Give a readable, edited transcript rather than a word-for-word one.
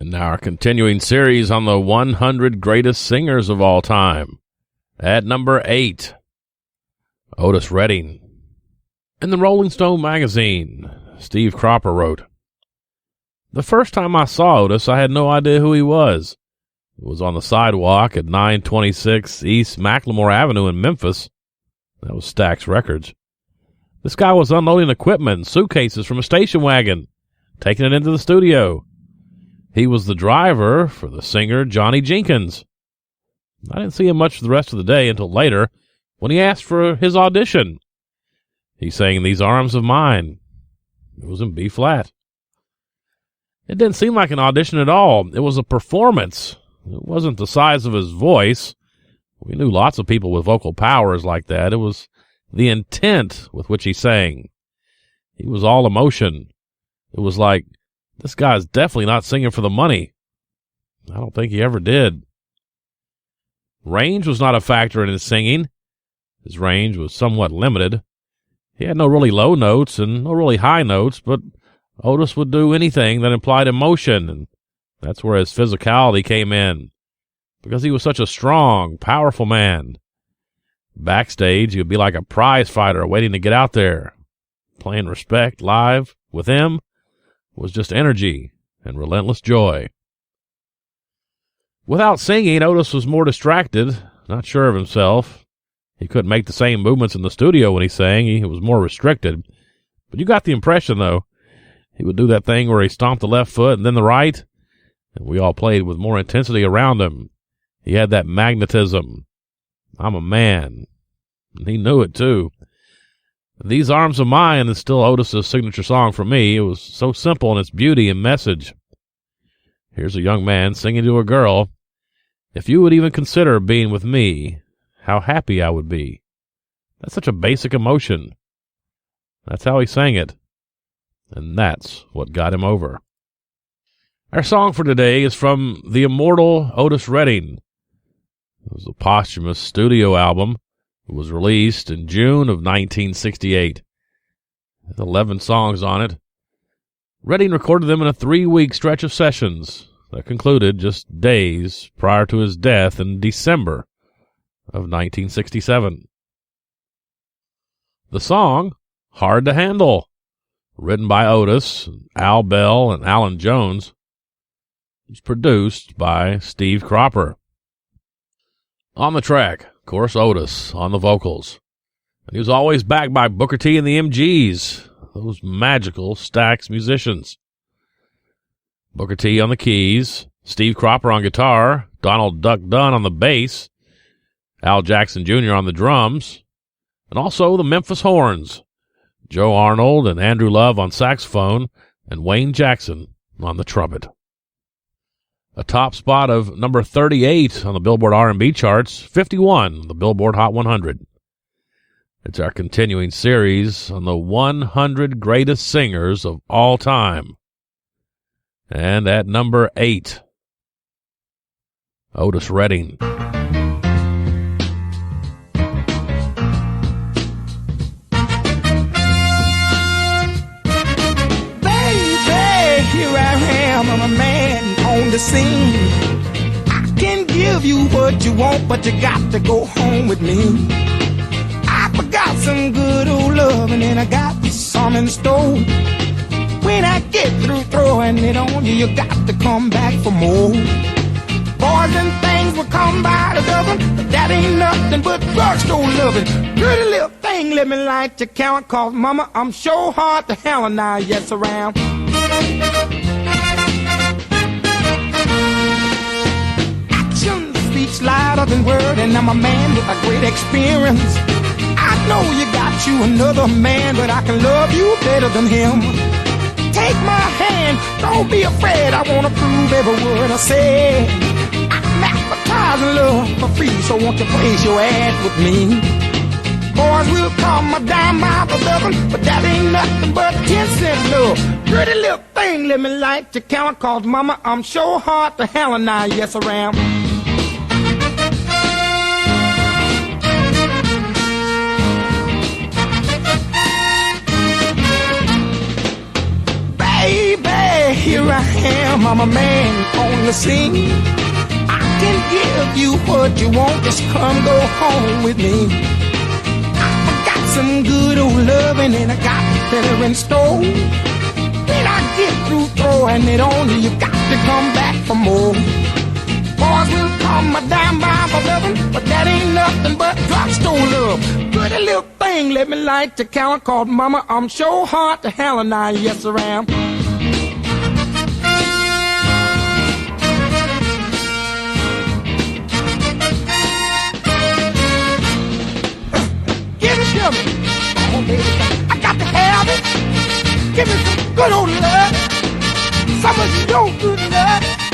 And now our continuing series on the 100 greatest singers of all time. At number 8, Otis Redding. In the Rolling Stone magazine, Steve Cropper wrote, "The first time I saw Otis, I had no idea who he was. It was on the sidewalk at 926 East McLemore Avenue in Memphis. That was Stax Records. This guy was unloading equipment and suitcases from a station wagon, taking it into the studio. He was the driver for the singer Johnny Jenkins. I didn't see him much for the rest of the day until later when he asked for his audition. He sang These Arms of Mine. It was in B-flat. It didn't seem like an audition at all. It was a performance. It wasn't the size of his voice. We knew lots of people with vocal powers like that. It was the intent with which he sang. He was all emotion. It was like, this guy's definitely not singing for the money. I don't think he ever did. Range was not a factor in his singing. His range was somewhat limited. He had no really low notes and no really high notes, but Otis would do anything that implied emotion, and that's where his physicality came in, because he was such a strong, powerful man. Backstage, he would be like a prize fighter waiting to get out there. Playing Respect live with him was just energy and relentless joy. Without singing, Otis was more distracted, not sure of himself. He couldn't make the same movements in the studio when he sang. He was more restricted. But you got the impression, though. He would do that thing where he stomped the left foot and then the right, and we all played with more intensity around him. He had that magnetism. I'm a man. And he knew it, too. These Arms of Mine is still Otis's signature song for me. It was so simple in its beauty and message. Here's a young man singing to a girl, "If you would even consider being with me, how happy I would be." That's such a basic emotion. That's how he sang it. And that's what got him over. Our song for today is from the immortal Otis Redding. It was a posthumous studio album. It was released in June of 1968. There's 11 songs on it. Redding recorded them in a 3-week stretch of sessions that concluded just days prior to his death in December of 1967. The song, Hard to Handle, written by Otis, Al Bell, and Alan Jones, was produced by Steve Cropper. On the track, of course, Otis on the vocals. And he was always backed by Booker T and the MGs, those magical Stax musicians. Booker T on the keys, Steve Cropper on guitar, Donald Duck Dunn on the bass, Al Jackson Jr. on the drums, and also the Memphis Horns, Joe Arnold and Andrew Love on saxophone, and Wayne Jackson on the trumpet. A top spot of number 38 on the Billboard R&B charts, 51 on the Billboard Hot 100. It's our continuing series on the 100 greatest singers of all time. And at number 8, Otis Redding. Baby, here I am, I'm a man on the scene. I can give you what you want, but you got to go home with me. I forgot some good old love, and then I got some in store. When I get through throwing it on you, you got to come back for more. Boys and things will come by the dozen, but that ain't nothing but drugstore loving. Pretty little thing, let me light your count, cause mama, I'm sure hard to hell and I yes around. Action speaks louder than word, and I'm a man with a great experience. I know you got you another man, but I can love you better than him. Take my hand, don't be afraid, I wanna prove every word I say. I'm advertising love for free, so won't you place your ad with me? Boys will come a dime by the dozen, but that ain't nothing but 10-cent love. Pretty little thing, let me light your count, cause mama, I'm sure hard to hell and I yes around. Baby, baby, here I am, I'm a man on the scene. I can give you what you want, just come go home with me. I got some good old loving and I got better in store. When I get through throwing it on you, you got to come back for more. Boys will call my dime by for loving, but that ain't nothing but drugstore love. Pretty little thing, let me light your counter called mama. I'm sure hard to hell and I, yes I am. Give it to me, oh baby, I got to have it. Give me some good old love, some of your good love.